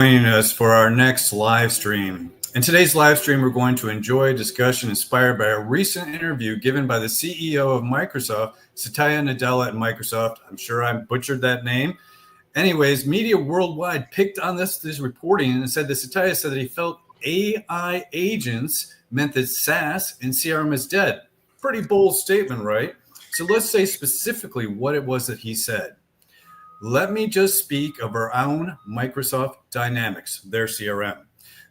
Joining us for our next live stream. In today's live stream, we're going to enjoy a discussion inspired by a recent interview given by the CEO of Microsoft, Satya Nadella at Microsoft. I'm sure I butchered that name. Anyways, media worldwide picked on this reporting and said that Satya said that he felt AI agents meant that SaaS and CRM is dead. Pretty bold statement, right? So let's say specifically what it was that he said. Let me just speak of our own Microsoft Dynamics, their CRM.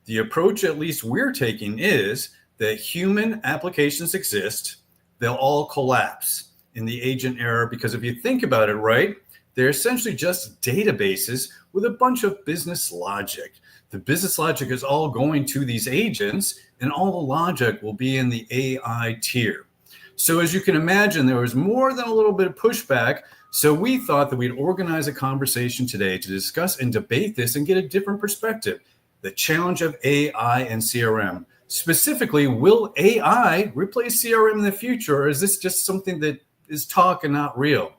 The approach, at least we're taking, is that human applications exist. They'll all collapse in the agent era because if you think about it, right, they're essentially just databases with a bunch of business logic. The business logic is all going to these agents, and all the logic will be in the AI tier. So as you can imagine, there was more than a little bit of pushback. So we thought that we'd organize a conversation today to discuss and debate this and get a different perspective. The challenge of AI and CRM. Specifically, will AI replace CRM in the future, or is this just something that is talk and not real?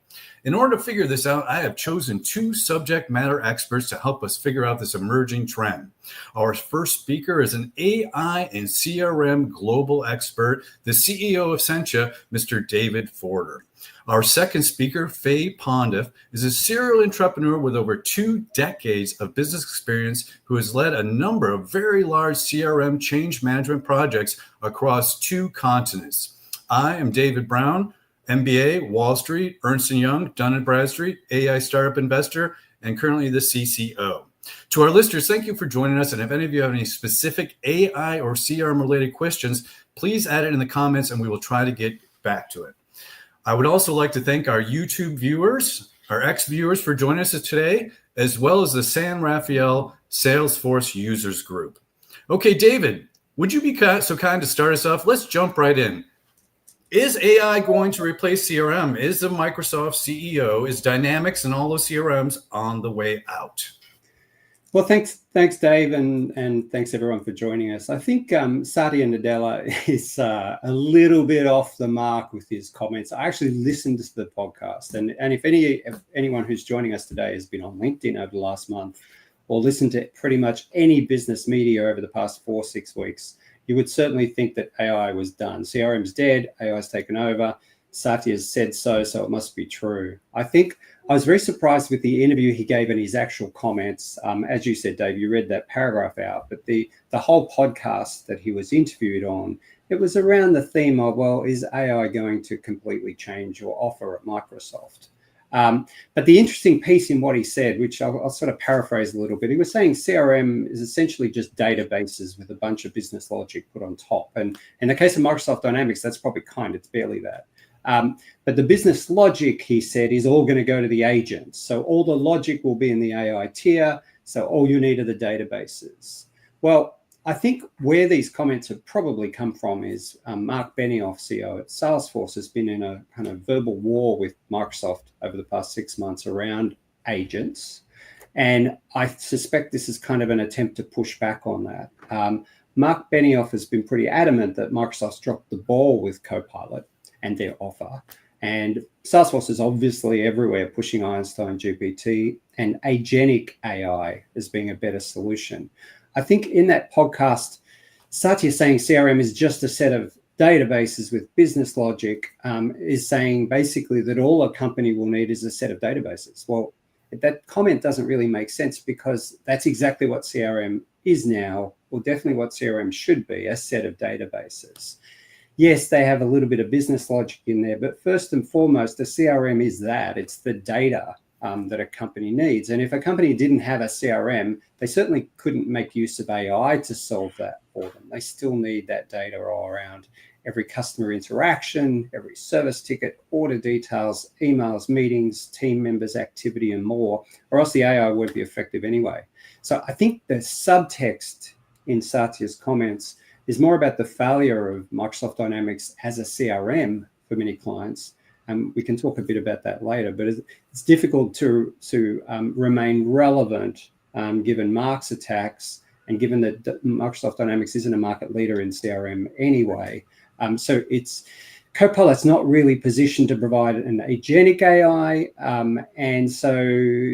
In order to figure this out, I have chosen two subject matter experts to help us figure out this emerging trend. Our first speaker is an AI and CRM global expert, the CEO of Sentia, Mr. David Forder. Our second speaker, Faye Pondiff, is a serial entrepreneur with over 2 decades of business experience who has led a number of very large CRM change management projects across 2 continents. I am David Brown, MBA, Wall Street, Ernst & Young, Dun & Bradstreet, AI startup investor, and currently the CCO. To our listeners, thank you for joining us. And if any of you have any specific AI or CRM related questions, please add it in the comments and we will try to get back to it. I would also like to thank our YouTube viewers, our ex-viewers for joining us today, as well as the San Rafael Salesforce users group. Okay, David, would you be so kind to start us off? Let's jump right in. Is AI going to replace CRM? Is the Microsoft CEO, is Dynamics and all those CRMs on the way out? Well, thanks, Dave, and thanks everyone for joining us. I think Satya Nadella is a little bit off the mark with his comments. I actually listened to the podcast, and if anyone who's joining us today has been on LinkedIn over the last month or listened to pretty much any business media over the past 4-6 weeks, you would certainly think that AI was done. CRM's dead, AI's taken over. Satya's said so it must be true. I think I was very surprised with the interview he gave and his actual comments. As you said, Dave, you read that paragraph out, but the whole podcast that he was interviewed on, it was around the theme of, well, is AI going to completely change your offer at Microsoft? But the interesting piece in what he said, which I'll sort of paraphrase a little bit, he was saying CRM is essentially just databases with a bunch of business logic put on top. And in the case of Microsoft Dynamics, that's probably it's barely that. But the business logic, he said, is all going to go to the agents. So all the logic will be in the AI tier. So all you need are the databases. Well, I think where these comments have probably come from is Mark Benioff, CEO at Salesforce, has been in a kind of verbal war with Microsoft over the past 6 months around agents. And I suspect this is kind of an attempt to push back on that. Mark Benioff has been pretty adamant that Microsoft's dropped the ball with Copilot and their offer. And Salesforce is obviously everywhere pushing Einstein GPT and agentic AI as being a better solution. I think in that podcast, Satya saying CRM is just a set of databases with business logic, is saying basically that all a company will need is a set of databases. Well, that comment doesn't really make sense because that's exactly what CRM is now, or definitely what CRM should be, a set of databases. Yes, they have a little bit of business logic in there, but first and foremost, the CRM is that. It's the data that a company needs. And if a company didn't have a CRM, they certainly couldn't make use of AI to solve that for them. They still need that data all around every customer interaction, every service ticket, order details, emails, meetings, team members' activity, and more, or else the AI won't be effective anyway. So I think the subtext in Satya's comments is more about the failure of Microsoft Dynamics as a CRM for many clients. We can talk a bit about that later, but it's difficult to remain relevant given Mark's attacks and given that Microsoft Dynamics isn't a market leader in CRM anyway. So it's Copilot's not really positioned to provide an agentic AI. And so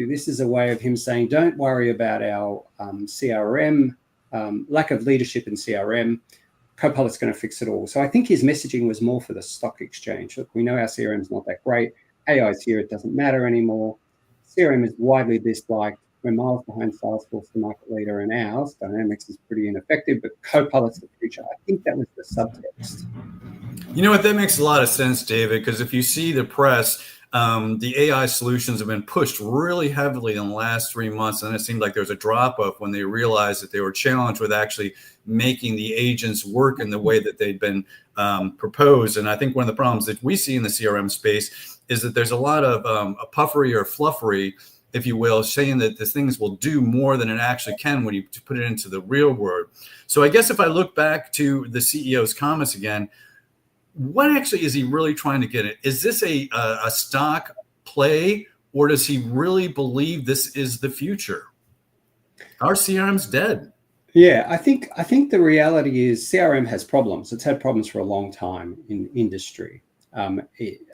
this is a way of him saying, don't worry about our CRM, lack of leadership in CRM. Copilot's going to fix it all. So I think his messaging was more for the stock exchange. Look, we know our CRM is not that great. AI's here, it doesn't matter anymore. CRM is widely disliked. We're miles behind Salesforce, the market leader, and ours. Dynamics is pretty ineffective, but Copilot's the future. I think that was the subtext. You know what? That makes a lot of sense, David, because if you see the press, the AI solutions have been pushed really heavily in the last 3 months. And it seemed like there was a drop off when they realized that they were challenged with actually making the agents work in the way that they'd been proposed. And I think one of the problems that we see in the CRM space is that there's a lot of a puffery or fluffery, if you will, saying that the things will do more than it actually can when you put it into the real world. So I guess if I look back to the CEO's comments again, what actually is he really trying to get at? Is this a stock play, or does he really believe this is the future? Our CRM's dead. Yeah, I think the reality is CRM has problems. It's had problems for a long time in industry.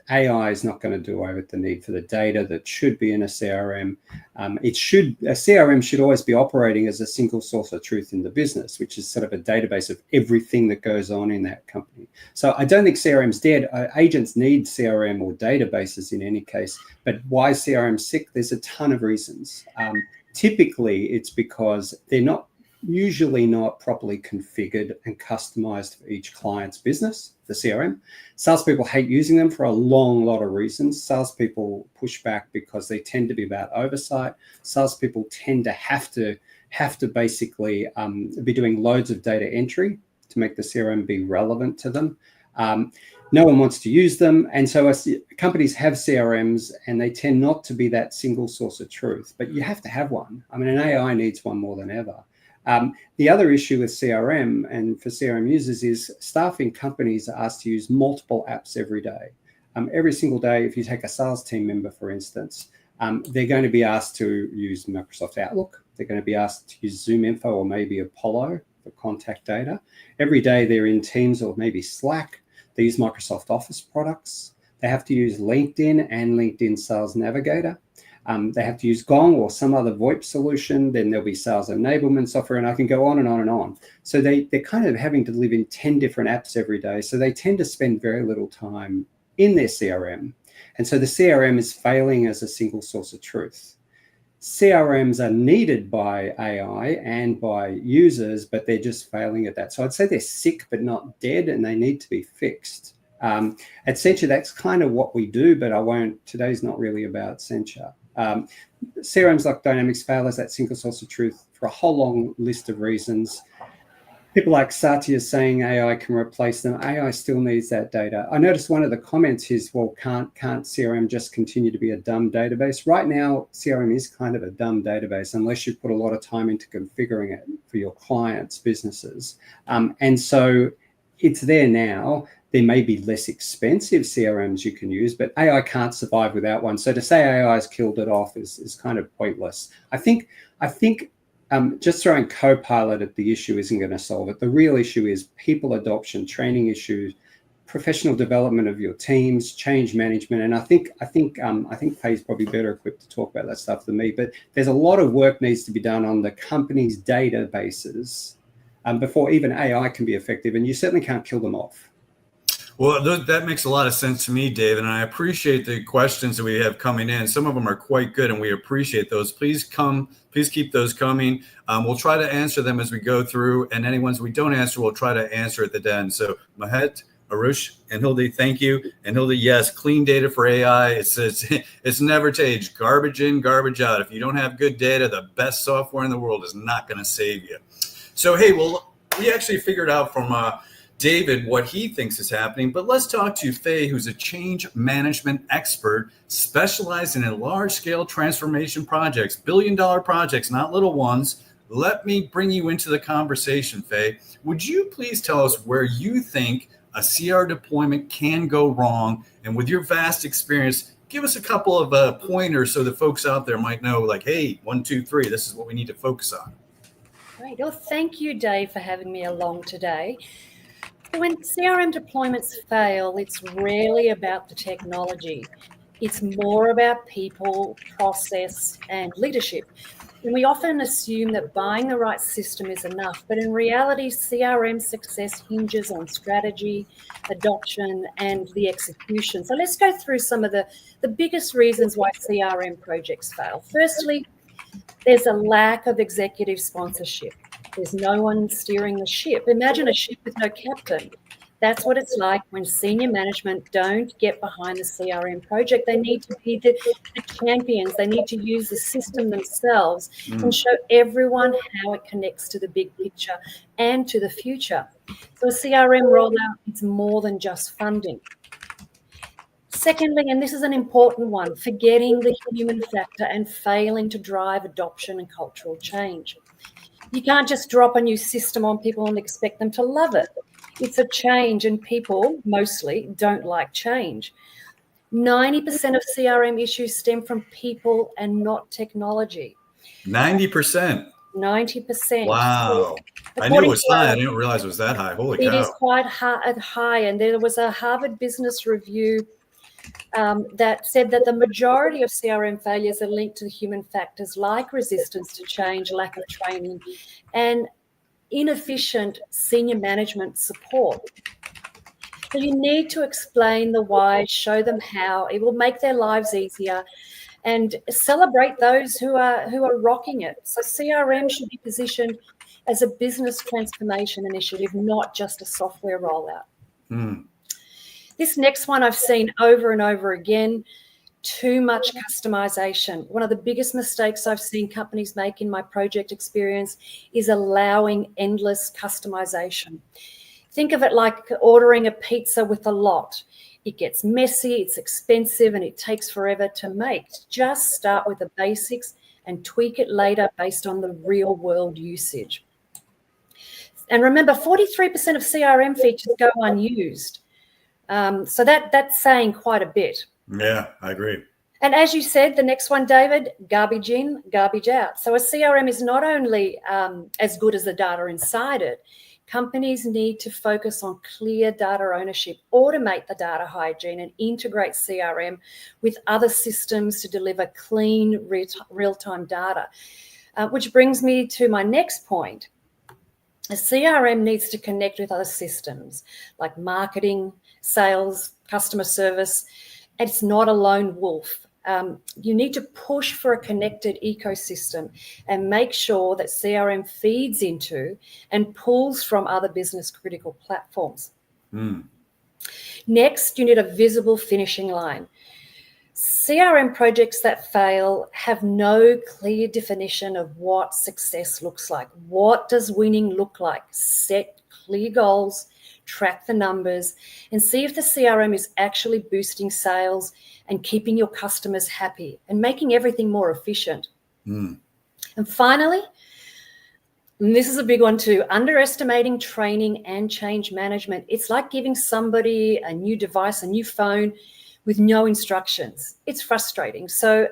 AI is not going to do away with the need for the data that should be in a CRM. A CRM should always be operating as a single source of truth in the business, which is sort of a database of everything that goes on in that company. So I don't think CRM's dead. Agents need CRM or databases in any case. But why is CRM sick? There's a ton of reasons. Typically, it's because they're usually not properly configured and customized for each client's business, the CRM. Salespeople hate using them for a long lot of reasons. Salespeople push back because they tend to be about oversight. Salespeople tend to have to basically be doing loads of data entry to make the CRM be relevant to them. No one wants to use them. And so companies have CRMs and they tend not to be that single source of truth, but you have to have one. I mean, an AI needs one more than ever. The other issue with CRM and for CRM users is staff in companies are asked to use multiple apps every day. Every single day, if you take a sales team member, for instance, they're going to be asked to use Microsoft Outlook. They're going to be asked to use Zoom Info or maybe Apollo for contact data. Every day they're in Teams or maybe Slack. They use Microsoft Office products. They have to use LinkedIn and LinkedIn Sales Navigator. They have to use Gong or some other VoIP solution. Then there'll be sales enablement software, and I can go on and on and on. So they're kind of having to live in 10 different apps every day. So they tend to spend very little time in their CRM. And so the CRM is failing as a single source of truth. CRMs are needed by AI and by users, but they're just failing at that. So I'd say they're sick, but not dead, and they need to be fixed. At Accenture, that's kind of what we do, but today's not really about Accenture. CRMs like Dynamics fail as that single source of truth for a whole long list of reasons. People like Satya saying AI can replace them. AI still needs that data. I noticed one of the comments is, well, can't CRM just continue to be a dumb database? Right now, CRM is kind of a dumb database unless you put a lot of time into configuring it for your clients' businesses. And so it's there now. There may be less expensive CRMs you can use, but AI can't survive without one. So to say AI has killed it off is kind of pointless. I think just throwing Copilot at the issue isn't going to solve it. The real issue is people adoption, training issues, professional development of your teams, change management. And I think Faye's probably better equipped to talk about that stuff than me. But there's a lot of work needs to be done on the company's databases before even AI can be effective. And you certainly can't kill them off. Well, that makes a lot of sense to me, David, and I appreciate the questions that we have coming in. Some of them are quite good, and we appreciate those. Please keep those coming. We'll try to answer them as we go through, and any ones we don't answer, we'll try to answer at the end. So, Mahet, Arush, and Hildy, thank you. And Hildy, yes, clean data for AI. It's never changed. Garbage in, garbage out. If you don't have good data, the best software in the world is not going to save you. So, hey, well, we actually figured out from David what he thinks is happening, but let's talk to Faye, who's a change management expert specializing in large-scale transformation projects, billion-dollar projects, not little ones. Let me bring you into the conversation, Faye. Would you please tell us where you think a CR deployment can go wrong? And with your vast experience, give us a couple of pointers so that folks out there might know, like, hey, 1, 2, 3, this is what we need to focus on. Great. Well, thank you, Dave, for having me along today. When CRM deployments fail, it's rarely about the technology. It's more about people, process, and leadership. And we often assume that buying the right system is enough, but in reality, CRM success hinges on strategy, adoption, and the execution. So let's go through some of the biggest reasons why CRM projects fail. Firstly, there's a lack of executive sponsorship. There's no one steering the ship. Imagine a ship with no captain. That's what it's like when senior management don't get behind the CRM project. They need to be the champions. They need to use the system themselves and show everyone how it connects to the big picture and to the future. So a CRM rollout is more than just funding. Secondly, and this is an important one, forgetting the human factor and failing to drive adoption and cultural change. You can't just drop a new system on people and expect them to love it. It's a change, and people mostly don't like change. 90% of CRM issues stem from people and not technology. 90%. 90%. Wow. I knew it was high. I didn't realize it was that high. Holy cow. It is quite high. And there was a Harvard Business Review that said that the majority of CRM failures are linked to human factors like resistance to change, lack of training, and inefficient senior management support. So you need to explain the why, show them how. It will make their lives easier, and celebrate those who are rocking it. So CRM should be positioned as a business transformation initiative, not just a software rollout. This next one I've seen over and over again, too much customization. One of the biggest mistakes I've seen companies make in my project experience is allowing endless customization. Think of it like ordering a pizza with a lot. It gets messy, it's expensive, and it takes forever to make. Just start with the basics and tweak it later based on the real world usage. And remember, 43% of CRM features go unused. So that's saying quite a bit. Yeah, I agree. And as you said, the next one, David, garbage in, garbage out. So a CRM is not only as good as the data inside it. Companies need to focus on clear data ownership, automate the data hygiene, and integrate CRM with other systems to deliver clean, real-time data. Which brings me to my next point. A CRM needs to connect with other systems like marketing, sales, customer service. And it's not a lone wolf. You need to push for a connected ecosystem and make sure that CRM feeds into and pulls from other business critical platforms. Next, you need a visible finishing line. CRM projects that fail have no clear definition of what success looks like. What does winning look like? Set clear goals, track the numbers, and see if the CRM is actually boosting sales and keeping your customers happy and making everything more efficient. And finally, and this is a big one too, underestimating training and change management. It's like giving somebody a new device, a new phone, with no instructions. It's frustrating. So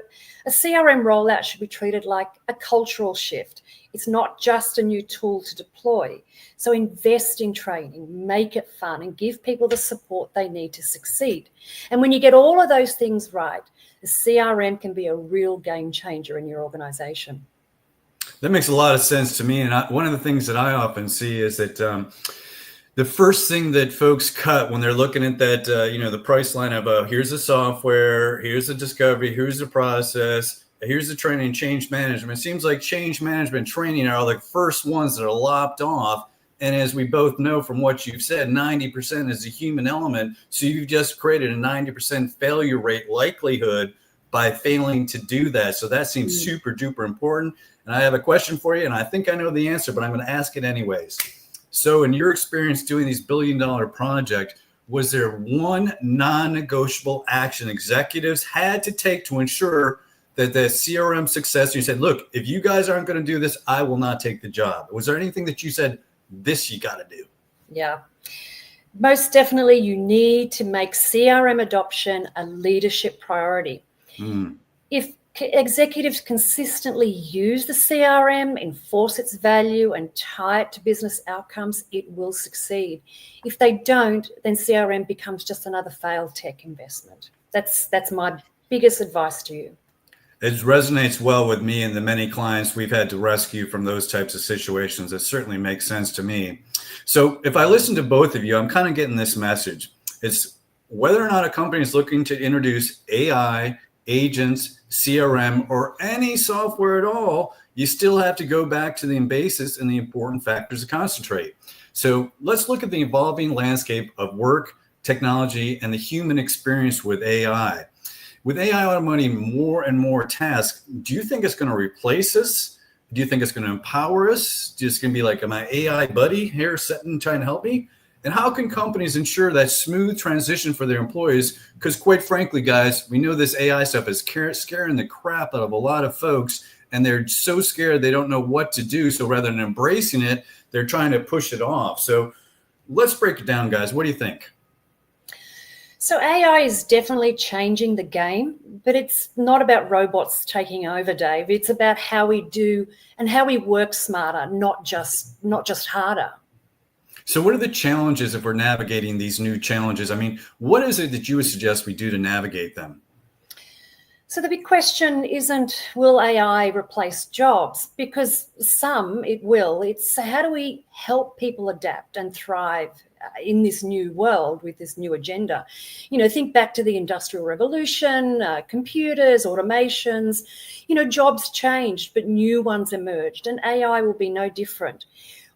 a CRM rollout should be treated like a cultural shift. It's not just a new tool to deploy. So invest in training, make it fun, and give people the support they need to succeed. And when you get all of those things right, the CRM can be a real game changer in your organization. That makes a lot of sense to me. And one of the things that I often see is that the first thing that folks cut when they're looking at that, the price line of here's the software, here's the discovery, here's the process, here's the training, change management. It seems like change management training are the first ones that are lopped off. And as we both know from what you've said, 90% is a human element. So you've just created a 90% failure rate likelihood by failing to do that. So that seems super duper important. And I have a question for you, and I think I know the answer, but I'm going to ask it anyways. So in your experience doing these billion-dollar projects, was there one non-negotiable action executives had to take to ensure that the CRM success, you said, look, if you guys aren't going to do this, I will not take the job? Was there anything that you said, this you got to do? Yeah, most definitely. You need to make CRM adoption a leadership priority. If executives consistently use the CRM, enforce its value, and tie it to business outcomes, it will succeed. If they don't, then CRM becomes just another failed tech investment. That's my biggest advice to you. It resonates well with me and the many clients we've had to rescue from those types of situations. It certainly makes sense to me. So if I listen to both of you, I'm kind of getting this message. It's whether or not a company is looking to introduce AI, agents, CRM, or any software at all, you still have to go back to the basis and the important factors to concentrate. So let's look at the evolving landscape of work, technology, and the human experience with AI. With AI automating more and more tasks, do you think it's going to replace us? Do you think it's going to empower us? Just going to be like my AI buddy here sitting trying to help me? And how can companies ensure that smooth transition for their employees? Because quite frankly, guys, we know this AI stuff is scaring the crap out of a lot of folks, and they're so scared they don't know what to do. So rather than embracing it, they're trying to push it off. So let's break it down, guys. What do you think? So AI is definitely changing the game, but it's not about robots taking over, Dave. It's about how we do and how we work smarter, not just harder. So what are the challenges if we're navigating these new challenges? I mean, what is it that you would suggest we do to navigate them? So the big question isn't, will AI replace jobs? Because some it will. It's how do we help people adapt and thrive in this new world with this new agenda? Think back to the Industrial Revolution, computers, automations, jobs changed, but new ones emerged, and AI will be no different.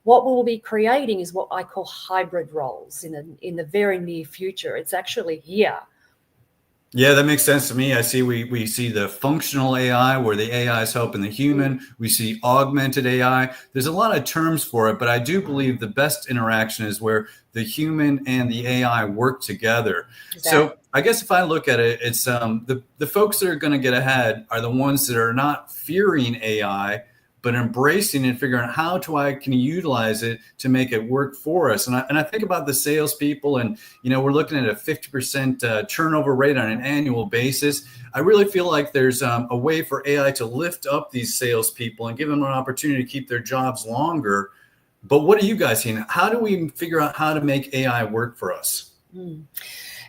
What we'll be creating is what I call hybrid roles in the very near future. It's actually here. Yeah, that makes sense to me. I see we see the functional AI where the AI is helping the human. We see augmented AI. There's a lot of terms for it, but I do believe the best interaction is where the human and the AI work together. Exactly. So I guess if I look at it, it's the folks that are going to get ahead are the ones that are not fearing AI, but embracing it and figuring out how can utilize it to make it work for us. And I think about the salespeople, and we're looking at a 50% turnover rate on an annual basis. I really feel like there's a way for AI to lift up these salespeople and give them an opportunity to keep their jobs longer. But what are you guys seeing? How do we figure out how to make AI work for us?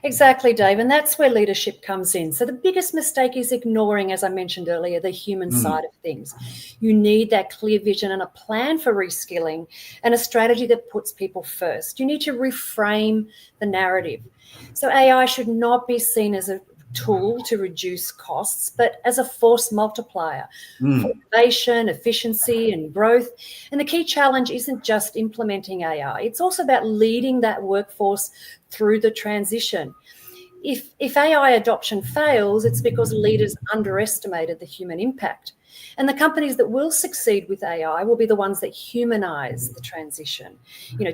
Exactly, Dave. And that's where leadership comes in. So the biggest mistake is ignoring, as I mentioned earlier, the human side of things. You need that clear vision and a plan for reskilling and a strategy that puts people first. You need to reframe the narrative. So AI should not be seen as a tool to reduce costs, but as a force multiplier for innovation, efficiency, and growth. And the key challenge isn't just implementing AI. It's also about leading that workforce through the transition. If AI adoption fails, it's because leaders underestimated the human impact. And the companies that will succeed with AI will be the ones that humanize the transition,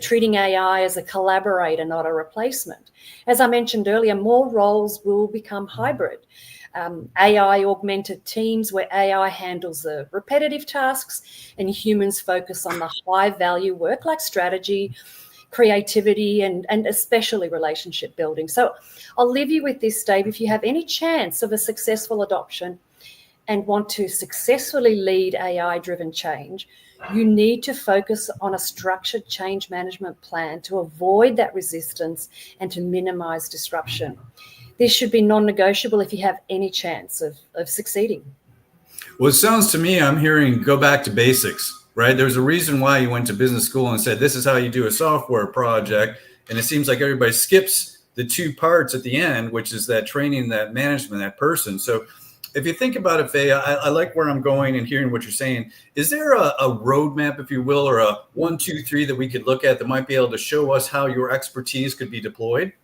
treating AI as a collaborator, not a replacement. As I mentioned earlier, more roles will become hybrid. AI augmented teams where AI handles the repetitive tasks and humans focus on the high value work like strategy, creativity, and especially relationship building. So I'll leave you with this, Dave. If you have any chance of a successful adoption and want to successfully lead AI-driven change, you need to focus on a structured change management plan to avoid that resistance and to minimize disruption. This should be non-negotiable if you have any chance of succeeding. Well, it sounds to me, I'm hearing go back to basics, right? There's a reason why you went to business school and said, this is how you do a software project. And it seems like everybody skips the two parts at the end, which is that training, that management, that person. So if you think about it, Faye, I like where I'm going and hearing what you're saying. Is there a roadmap, if you will, or a 1, 2, 3 that we could look at that might be able to show us how your expertise could be deployed?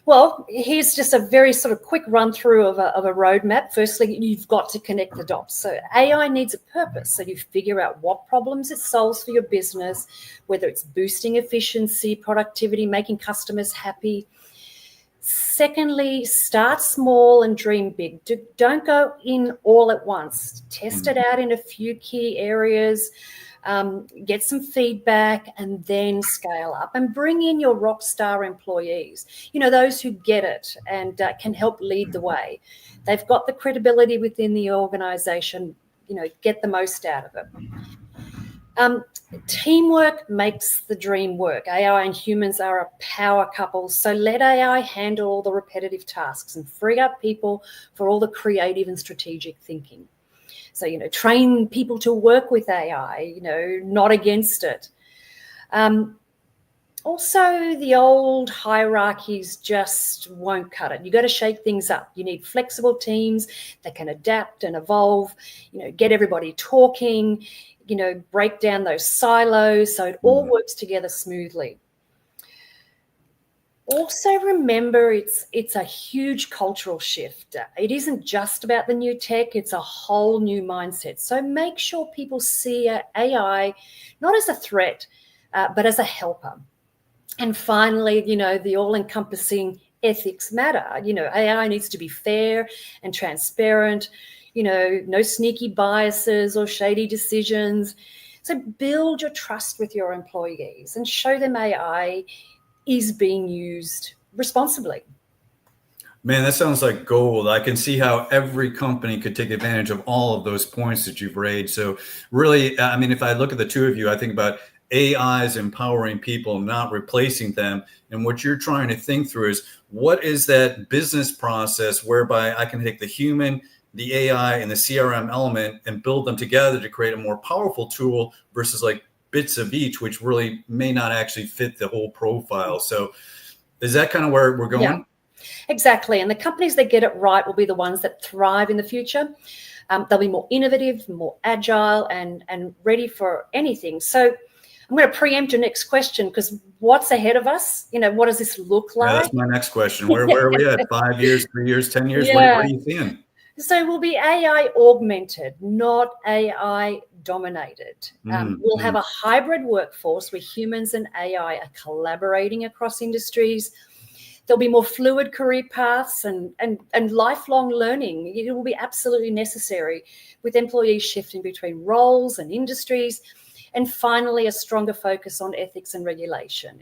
Well, here's just a very sort of quick run through of a roadmap. Firstly, you've got to connect the dots. So AI needs a purpose. So you figure out what problems it solves for your business, whether it's boosting efficiency, productivity, making customers happy. Secondly, start small and dream big. Don't go in all at once. Test it out in a few key areas. get some feedback, and then scale up and bring in your rock star employees, those who get it and can help lead the way. They've got the credibility within the organization, get the most out of it. Teamwork makes the dream work. AI and humans are a power couple, so let AI handle all the repetitive tasks and free up people for all the creative and strategic thinking. So, train people to work with AI, not against it. Also, the old hierarchies just won't cut it. You got to shake things up. You need flexible teams that can adapt and evolve, get everybody talking, break down those silos so it all works together smoothly. Also, remember, it's a huge cultural shift. It isn't just about the new tech, it's a whole new mindset. So make sure people see AI not as a threat, but as a helper. And finally, the all-encompassing ethics matter. AI needs to be fair and transparent, no sneaky biases or shady decisions. So build your trust with your employees and show them AI is being used responsibly. Man, that sounds like gold. I can see how every company could take advantage of all of those points that you've raised. So really, I mean, if I look at the two of you, I think about AI is empowering people, not replacing them. And what you're trying to think through is, what is that business process whereby I can take the human, the AI, and the CRM element and build them together to create a more powerful tool versus like bits of each, which really may not actually fit the whole profile. So is that kind of where we're going? Yeah, exactly. And the companies that get it right will be the ones that thrive in the future. They'll be more innovative, more agile, and ready for anything. So I'm going to preempt your next question, because what's ahead of us? What does this look like? Yeah, that's my next question. Where are we at? 5 years, 3 years, 10 years? Yeah. What are you seeing? So we'll be AI augmented, not AI dominated. We'll have a hybrid workforce where humans and AI are collaborating across industries. There'll be more fluid career paths and lifelong learning. It will be absolutely necessary, with employees shifting between roles and industries. And finally, a stronger focus on ethics and regulation.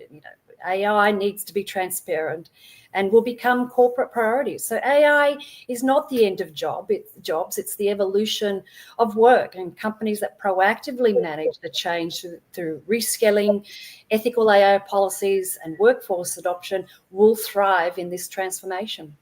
AI needs to be transparent and will become corporate priorities. So AI is not the end of jobs, it's the evolution of work, and companies that proactively manage the change through reskilling, ethical AI policies, and workforce adoption will thrive in this transformation.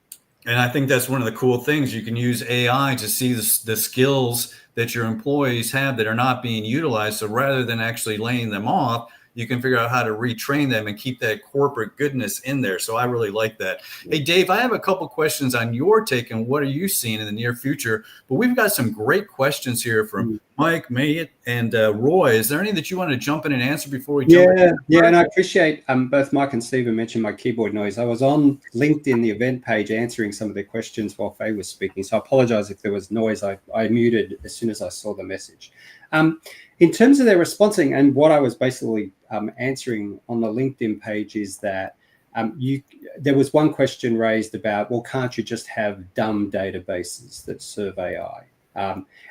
And I think that's one of the cool things. You can use AI to see the skills that your employees have that are not being utilized. So rather than actually laying them off, you can figure out how to retrain them and keep that corporate goodness in there. So I really like that. Hey, Dave, I have a couple questions on your take and what are you seeing in the near future? But we've got some great questions here from Mike, Mayet, and Roy. Is there any that you want to jump in and answer before we jump in? Yeah, and I appreciate both Mike and Stephen mentioned my keyboard noise. I was on LinkedIn, the event page, answering some of their questions while Faye was speaking. So I apologize if there was noise. I muted as soon as I saw the message. In terms of their responding, and what I was basically answering on the LinkedIn page is that there was one question raised about, well, can't you just have dumb databases that serve AI?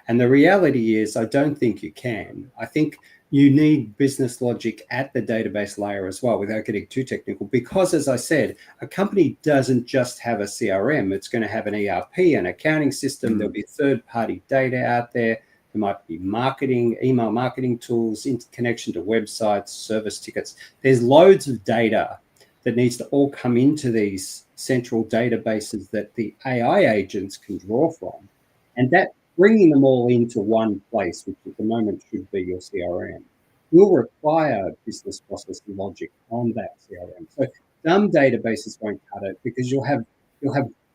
And the reality is, I don't think you can. I think you need business logic at the database layer as well, without getting too technical, because, as I said, a company doesn't just have a CRM. It's going to have an ERP, an accounting system. There'll be third-party data out there. There might be marketing, email marketing tools, connection to websites, service tickets. There's loads of data that needs to all come into these central databases that the AI agents can draw from. And that bringing them all into one place, which at the moment should be your CRM, will require business process logic on that CRM. So dumb databases won't cut it, because you'll have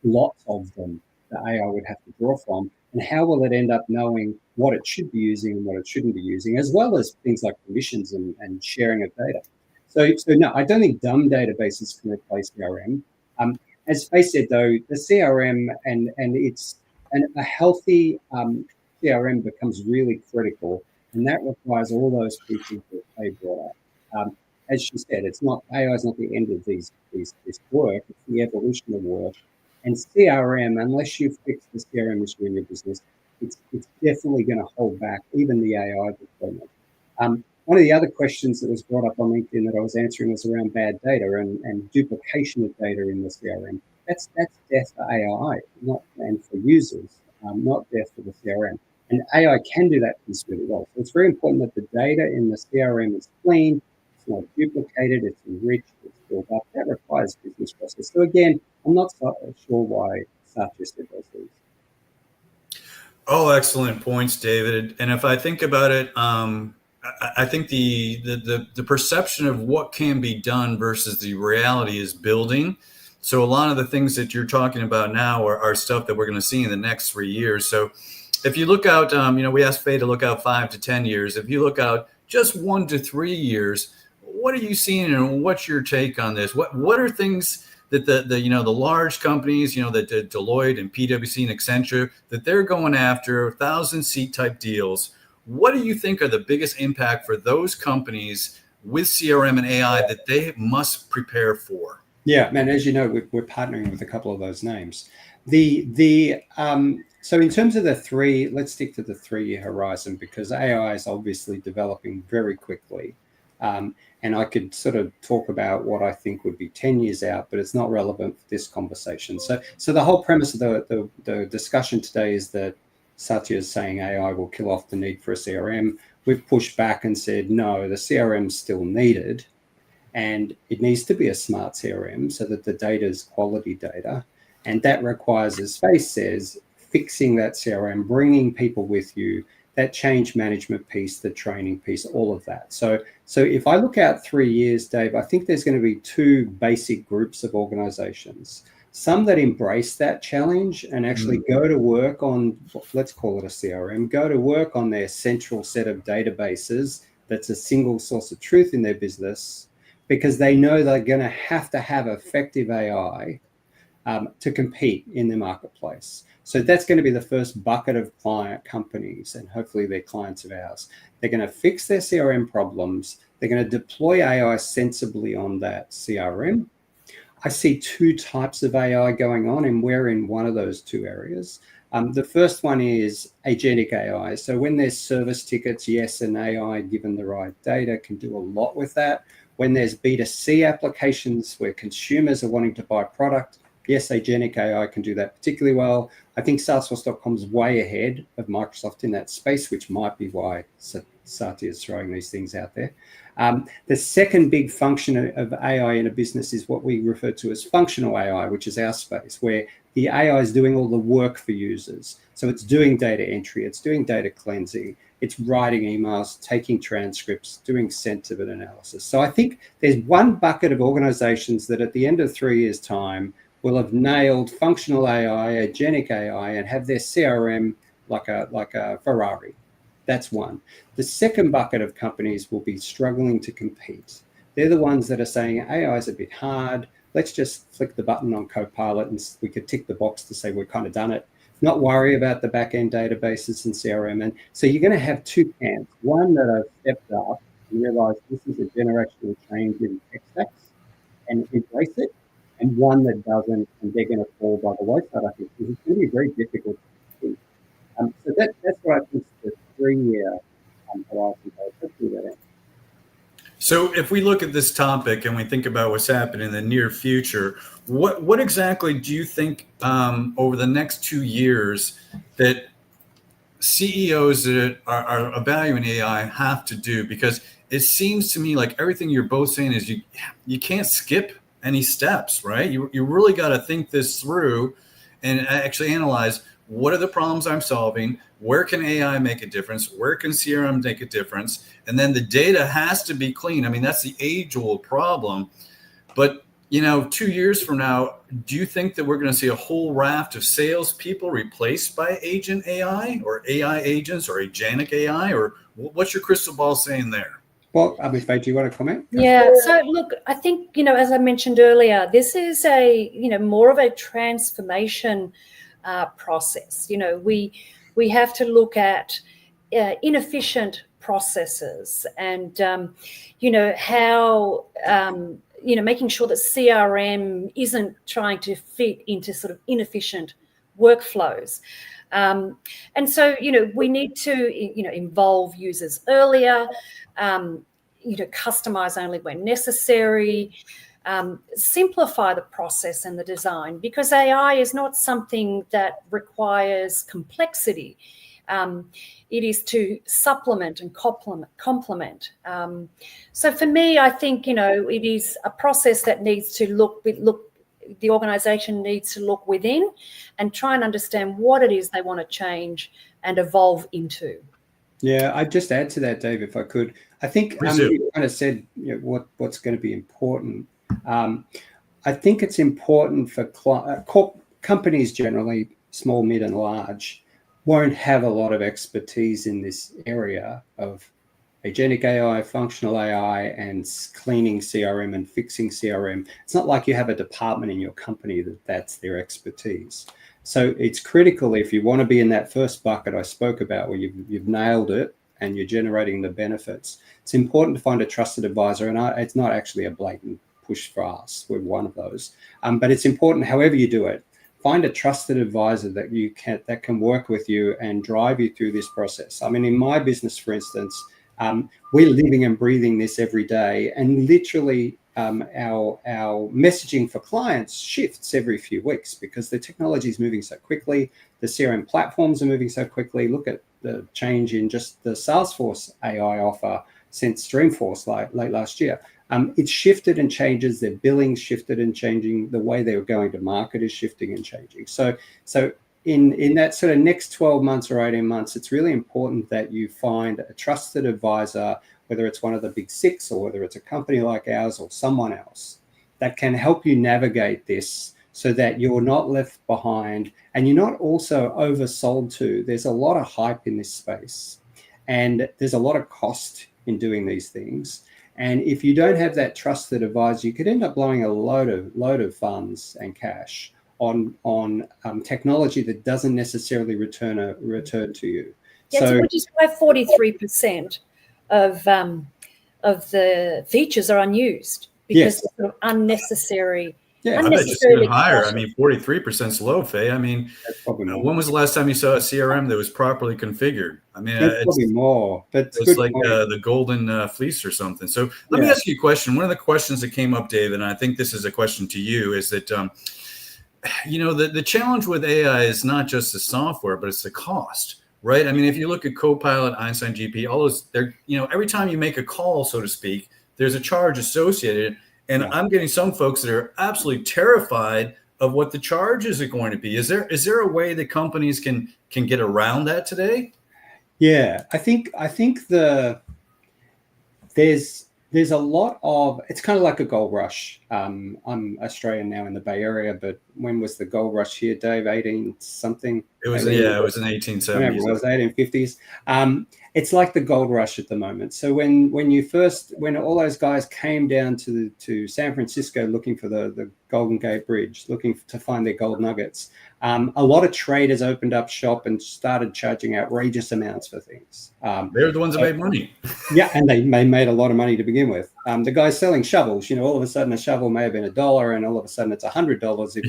lots of them that AI would have to draw from. And how will it end up knowing what it should be using and what it shouldn't be using, as well as things like permissions and sharing of data? So no, I don't think dumb databases can replace CRM. As Faye said, though, the CRM and a healthy CRM becomes really critical, and that requires all those pieces that Faye brought up. As she said, AI is not the end of this work; it's the evolution of work. And CRM, unless you fix the CRM issue in your business, it's definitely going to hold back even the AI deployment. One of the other questions that was brought up on LinkedIn that I was answering was around bad data and duplication of data in the CRM. That's death for AI, not and for users, not death for the CRM. And AI can do that piece really well. So it's very important that the data in the CRM is clean, it's not duplicated, it's enriched, it's built up. That requires business process. So again, I'm not sure why Satya said those things. Oh, excellent points, David. And if I think about it, I think the perception of what can be done versus the reality is building. So a lot of the things that you're talking about now are stuff that we're going to see in the next 3 years. So if you look out, we asked Faye to look out 5 to 10 years. If you look out just 1 to 3 years, what are you seeing, and what's your take on this? What are things that the large companies, that Deloitte and PwC and Accenture, that they're going after 1,000-seat type deals? What do you think are the biggest impact for those companies with CRM and AI that they must prepare for? Yeah, man, as you know, we're partnering with a couple of those names. So in terms of the three, let's stick to the 3-year horizon, because AI is obviously developing very quickly. And I could sort of talk about what I think would be 10 years out, but it's not relevant for this conversation. So the whole premise of the discussion today is that Satya is saying AI will kill off the need for a CRM. We've pushed back and said, no, the CRM is still needed. And it needs to be a smart CRM so that the data is quality data. And that requires, as Faye says, fixing that CRM, bringing people with you, that change management piece, the training piece, all of that. So if I look out 3 years, Dave, I think there's going to be 2 basic groups of organizations. Some that embrace that challenge and actually go to work on, let's call it a CRM, go to work on their central set of databases that's a single source of truth in their business, because they know they're going to have effective AI to compete in the marketplace. So that's going to be the first bucket of client companies, and hopefully they're clients of ours. They're going to fix their CRM problems. They're going to deploy AI sensibly on that CRM. I see 2 types of AI going on, and we're in one of those 2 areas. The first one is agentic AI. So when there's service tickets, yes, an AI, given the right data, can do a lot with that. When there's B2C applications where consumers are wanting to buy product, yes, agentic AI can do that particularly well. I think Salesforce.com is way ahead of Microsoft in that space, which might be why Satya is throwing these things out there. The second big function of AI in a business is what we refer to as functional AI, which is our space, where the AI is doing all the work for users. So it's doing data entry, it's doing data cleansing, it's writing emails, taking transcripts, doing sentiment analysis. So I think there's one bucket of organizations that at the end of 3 years' time will have nailed functional AI, agentic AI, and have their CRM like a Ferrari. That's one. The second bucket of companies will be struggling to compete. They're the ones that are saying AI is a bit hard. Let's just flick the button on Copilot and we could tick the box to say we've kind of done it. Not worry about the back-end databases and CRM. And so you're going to have 2 camps. One that have stepped up and realized this is a generational change in tech stacks and embrace it, and one that doesn't, and they're going to fall by the wayside, I think, because it's going to be very difficult to compete. So that's what I think is the 3-year horizon. So if we look at this topic and we think about what's happening in the near future, what exactly do you think over the next 2 years that CEOs that are evaluating AI have to do? Because it seems to me like everything you're both saying is you can't skip any steps, right? You really got to think this through and actually analyze, what are the problems I'm solving? Where can AI make a difference? Where can CRM make a difference? And then the data has to be clean. I mean, that's the age-old problem. But 2 years from now, do you think that we're going to see a whole raft of salespeople replaced by agent AI or AI agents or agentic AI? Or what's your crystal ball saying there? Well, Faye, do you want to comment? Yeah. So look, I think, as I mentioned earlier, this is more of a transformation process. We have to look at inefficient processes and, how, making sure that CRM isn't trying to fit into sort of inefficient workflows. And so, we need to, involve users earlier, customize only when necessary, simplify the process and the design, because AI is not something that requires complexity. It is to supplement and complement. So for me, I think, it is a process that needs to the organisation needs to look within and try and understand what it is they want to change and evolve into. Yeah, I'd just add to that, Dave, if I could. I think you kind of said what's going to be important. I think it's important for companies generally, small, mid, and large, won't have a lot of expertise in this area of agentic AI, functional AI, and cleaning CRM and fixing CRM. It's not like you have a department in your company that's their expertise. So it's critical, if you want to be in that first bucket I spoke about, where you've nailed it and you're generating the benefits. It's important to find a trusted advisor, and it's not actually a blatant push for us. We're one of those, but it's important, however you do it, find a trusted advisor that can work with you and drive you through this process. I mean, in my business, for instance, we're living and breathing this every day, and literally our messaging for clients shifts every few weeks because the technology is moving so quickly. The CRM platforms are moving so quickly. Look at the change in just the Salesforce AI offer since Dreamforce late last year. It's shifted and changes. Their billing shifted and changing. The way they were going to market is shifting and changing. So in that sort of next 12 months or 18 months, it's really important that you find a trusted advisor, whether it's one of the big six or whether it's a company like ours or someone else, that can help you navigate this so that you're not left behind and you're not also oversold to. There's a lot of hype in this space and there's a lot of cost in doing these things. And if you don't have that trusted advisor, you could end up blowing a load of funds and cash on technology that doesn't necessarily return to you. Yeah, so which is why 43% of the features are unused because it's sort of unnecessary. Yeah, I bet it's even higher. I mean, 43% is low, Faye. I mean, when was the last time you saw a CRM that was properly configured? I mean, it's probably more, but it's like the golden fleece or something. So let me ask you a question. One of the questions that came up, Dave, and I think this is a question to you, is that, the challenge with AI is not just the software, but it's the cost, right? I mean, if you look at Copilot, Einstein GP, all those, every time you make a call, so to speak, there's a charge associated. And I'm getting some folks that are absolutely terrified of what the charges are going to be. Is there a way that companies can get around that today? Yeah, I think there's a lot of, it's kind of like a gold rush. I'm Australian now in the Bay Area, but when was the gold rush here, Dave? 18 something? It was in the 1870s. It was 1850s. It's like the gold rush at the moment. So when all those guys came down to San Francisco looking for the Golden Gate Bridge, looking to find their gold nuggets, a lot of traders opened up shop and started charging outrageous amounts for things. They're the ones that made money. Yeah, and they made a lot of money to begin with. The guys selling shovels, all of a sudden a shovel may have been $1, and all of a sudden it's $100 if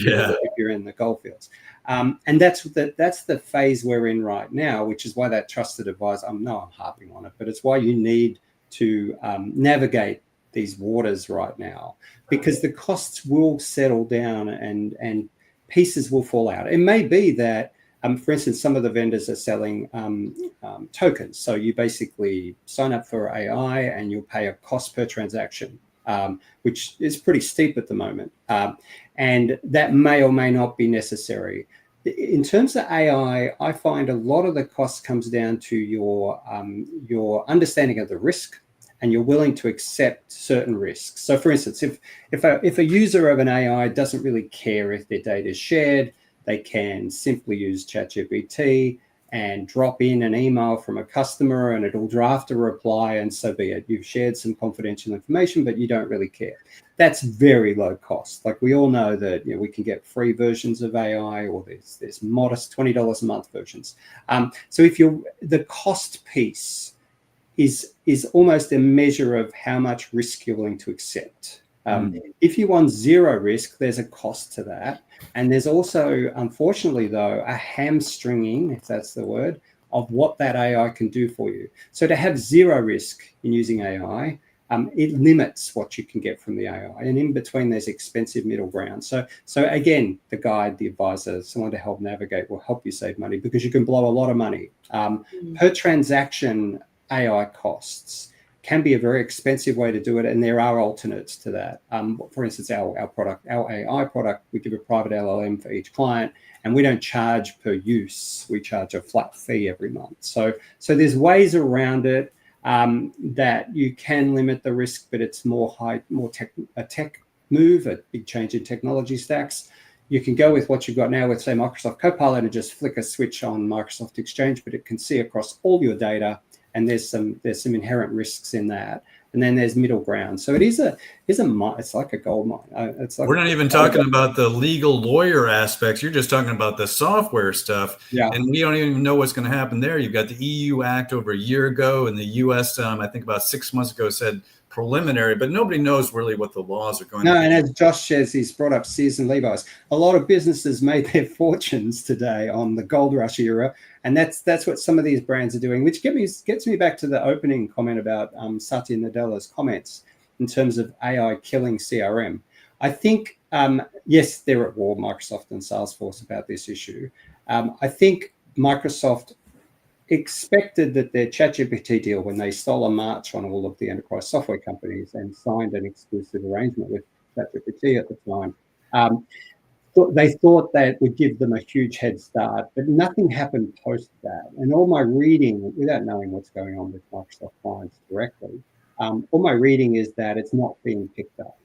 you're in the gold fields. And that's the phase we're in right now, which is why that trusted advisor, I'm harping on it, but it's why you need to navigate these waters right now, because the costs will settle down and pieces will fall out. It may be that, for instance, some of the vendors are selling tokens. So you basically sign up for AI and you'll pay a cost per transaction, which is pretty steep at the moment. And that may or may not be necessary. In terms of AI, I find a lot of the cost comes down to your understanding of the risk, and you're willing to accept certain risks. So for instance, if a user of an AI doesn't really care if their data is shared, they can simply use ChatGPT and drop in an email from a customer and it'll draft a reply, and so be it. You've shared some confidential information, but you don't really care. That's very low cost. Like we all know that we can get free versions of AI, or there's modest $20 a month versions. So the cost piece is almost a measure of how much risk you're willing to accept. If you want zero risk, there's a cost to that. And there's also, unfortunately, though, a hamstringing, if that's the word, of what that AI can do for you. So to have zero risk in using AI, it limits what you can get from the AI. And in between, there's expensive middle ground. So again, the guide, the advisor, someone to help navigate will help you save money, because you can blow a lot of money. Per transaction, AI costs can be a very expensive way to do it, and there are alternates to that. For instance, our product, our AI product, we give a private LLM for each client, and we don't charge per use. We charge a flat fee every month. So there's ways around it that you can limit the risk, but it's a tech move, a big change in technology stacks. You can go with what you've got now with, say, Microsoft Copilot, and just flick a switch on Microsoft Exchange, but it can see across all your data. And there's some inherent risks in that, and then there's middle ground. So it's like a gold mine. It's like, we're not even talking about the legal lawyer aspects. You're just talking about the software stuff, and we don't even know what's going to happen there. You've got the EU Act over a year ago, and the US, I think about 6 months ago, said preliminary, but nobody knows really what the laws are going to be. And as Josh says, he's brought up Sears and Levi's. A lot of businesses made their fortunes today on the gold rush era, and that's what some of these brands are doing, which gets me back to the opening comment about Satya Nadella's comments in terms of AI killing CRM. I think, yes, they're at war, Microsoft and Salesforce, about this issue. I think Microsoft expected that their ChatGPT deal, when they stole a march on all of the enterprise software companies and signed an exclusive arrangement with ChatGPT at the time, they thought that would give them a huge head start, but nothing happened post that. And all my reading, without knowing what's going on with Microsoft clients directly, all my reading is that it's not being picked up.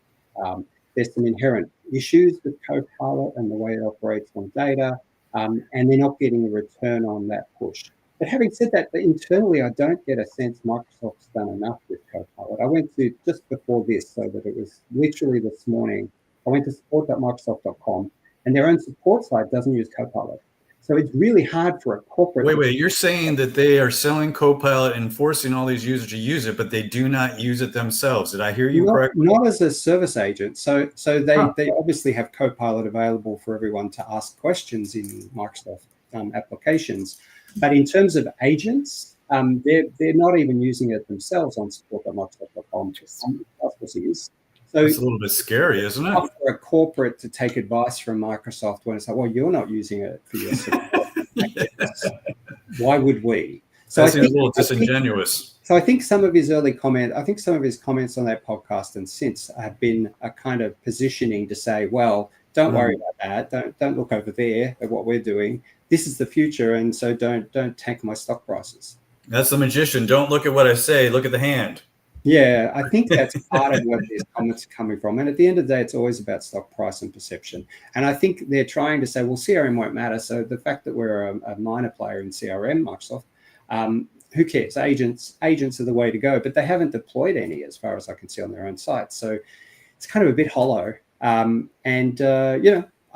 There's some inherent issues with Copilot and the way it operates on data, and they're not getting a return on that push. But having said that, internally, I don't get a sense Microsoft's done enough with Copilot. I went to, just before this, so that it was literally this morning, I went to support.microsoft.com, and their own support site doesn't use Copilot. So it's really hard for a corporate. Wait, you're saying that they are selling Copilot and forcing all these users to use it, but they do not use it themselves. Did I hear you correctly? Not as a service agent. So they obviously have Copilot available for everyone to ask questions in Microsoft applications. But in terms of agents, they're not even using it themselves on support.microsoft.com. So it's a little bit scary, isn't it? For a corporate to take advice from Microsoft when it's like, well, you're not using it for your support. Why would we? So that seems a little disingenuous. So I think some of his comments on that podcast and since have been a kind of positioning to say, well, don't worry about that. Don't look over there at what we're doing. This is the future, and so don't tank my stock prices. That's the magician. Don't look at what I say. Look at the hand. Yeah, I think that's part of where these comments are coming from. And at the end of the day, it's always about stock price and perception. And I think they're trying to say, well, CRM won't matter. So the fact that we're a minor player in CRM, Microsoft, who cares? Agents are the way to go. But they haven't deployed any, as far as I can see, on their own site. So it's kind of a bit hollow.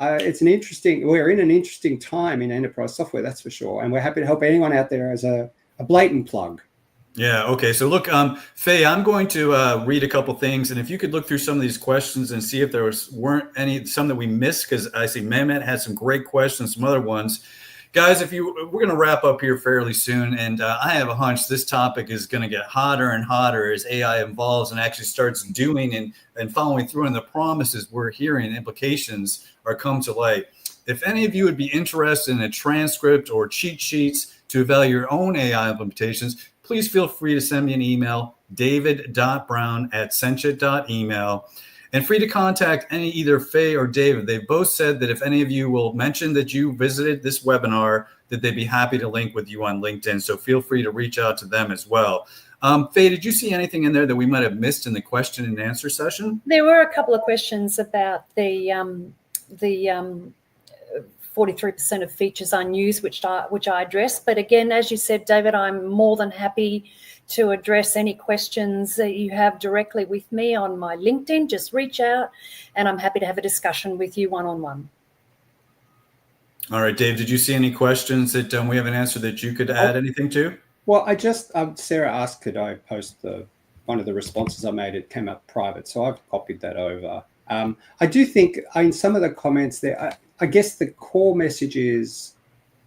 It's we're in an interesting time in enterprise software, that's for sure. And we're happy to help anyone out there as a blatant plug. Yeah. Okay. So look, Faye, I'm going to read a couple things, and if you could look through some of these questions and see if there weren't some that we missed, because I see Mehmet had some great questions, some other ones. Guys, we're going to wrap up here fairly soon, and I have a hunch this topic is going to get hotter and hotter as AI evolves and actually starts doing and following through on the promises we're hearing. Implications are come to light. If any of you would be interested in a transcript or cheat sheets to evaluate your own AI implementations, please feel free to send me an email, david.brown@senchit.email, and free to contact either Faye or David. They've both said that if any of you will mention that you visited this webinar, that they'd be happy to link with you on LinkedIn. So feel free to reach out to them as well. Faye, did you see anything in there that we might have missed in the question and answer session? There were a couple of questions about the 43% of features unused, which I addressed. But again, as you said, David, I'm more than happy to address any questions that you have directly with me on my LinkedIn. Just reach out, and I'm happy to have a discussion with you one-on-one. All right, Dave, did you see any questions that we haven't answered that you could add anything to? Well, I just, Sarah asked, could I post the one of the responses I made, it came up private. So I've copied that over. I do think in some of the comments there, I guess the core message is,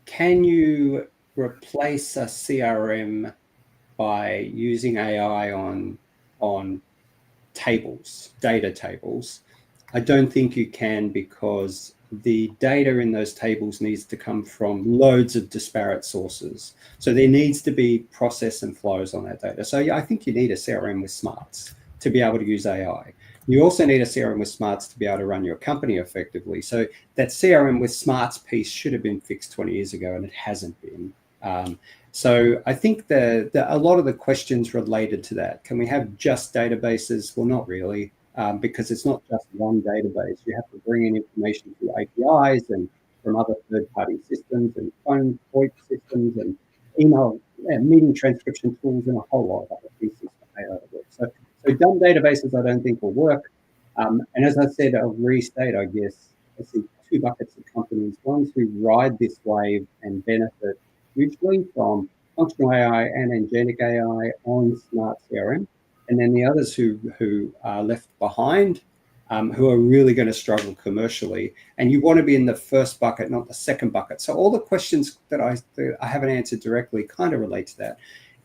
can you replace a CRM by using AI on tables, data tables? I don't think you can, because the data in those tables needs to come from loads of disparate sources. So there needs to be process and flows on that data. So yeah, I think you need a CRM with smarts to be able to use AI. You also need a CRM with smarts to be able to run your company effectively. So that CRM with smarts piece should have been fixed 20 years ago, and it hasn't been. So I think a lot of the questions related to that. Can we have just databases? Well, not really. Because it's not just one database. You have to bring in information through APIs and from other third-party systems and phone VoIP systems and email meeting transcription tools and a whole lot of other pieces for AI to work. So dumb databases I don't think will work. And as I said, I'll restate, I guess, I see two buckets of companies. Ones who ride this wave and benefit hugely from functional AI and agentic AI on smart CRM. And then the others who are left behind, who are really going to struggle commercially. And you want to be in the first bucket, not the second bucket. So all the questions that I haven't answered directly kind of relate to that.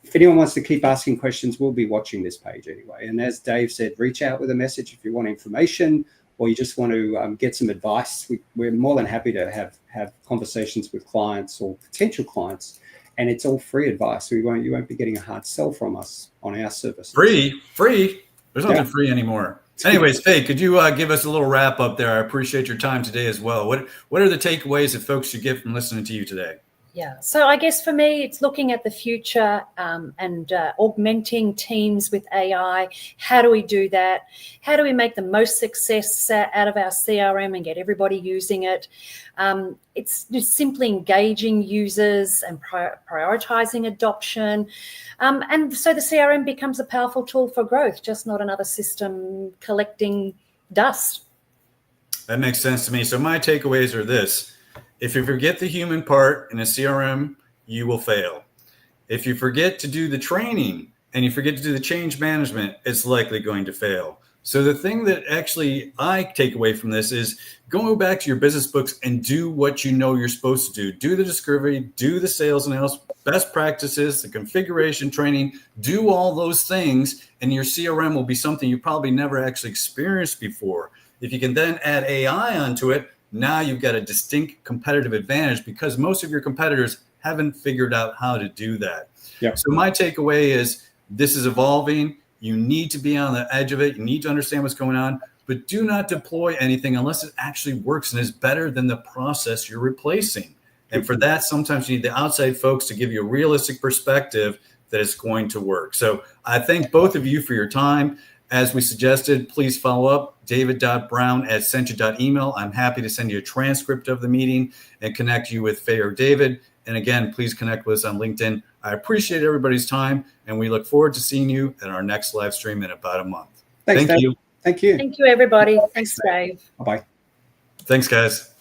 If anyone wants to keep asking questions, we'll be watching this page anyway. And as Dave said, reach out with a message if you want information or you just want to get some advice. We're more than happy to have conversations with clients or potential clients. And it's all free advice. You won't be getting a hard sell from us on our service. Free. There's nothing free anymore. Anyways, Faye, could you give us a little wrap up there? I appreciate your time today as well. What are the takeaways that folks should get from listening to you today? Yeah, so I guess for me, it's looking at the future and augmenting teams with AI. How do we do that? How do we make the most success out of our CRM and get everybody using it? It's just simply engaging users and prioritizing adoption. And so the CRM becomes a powerful tool for growth, just not another system collecting dust. That makes sense to me. So my takeaways are this. If you forget the human part in a CRM, you will fail. If you forget to do the training and you forget to do the change management, it's likely going to fail. So the thing that actually I take away from this is go back to your business books and do what you know you're supposed to do. Do the discovery, do the sales analysis, best practices, the configuration training, do all those things, and your CRM will be something you probably never actually experienced before. If you can then add AI onto it, now you've got a distinct competitive advantage because most of your competitors haven't figured out how to do that. Yep. So my takeaway is this is evolving. You need to be on the edge of it. You need to understand what's going on, but do not deploy anything unless it actually works and is better than the process you're replacing. And for that, sometimes you need the outside folks to give you a realistic perspective that it's going to work. So I thank both of you for your time. As we suggested, please follow up, david.brown@sentia.email. I'm happy to send you a transcript of the meeting and connect you with Faye or David. And again, please connect with us on LinkedIn. I appreciate everybody's time, and we look forward to seeing you at our next live stream in about a month. Thank you. Thank you, everybody. Thanks, Dave. Bye-bye. Thanks, guys.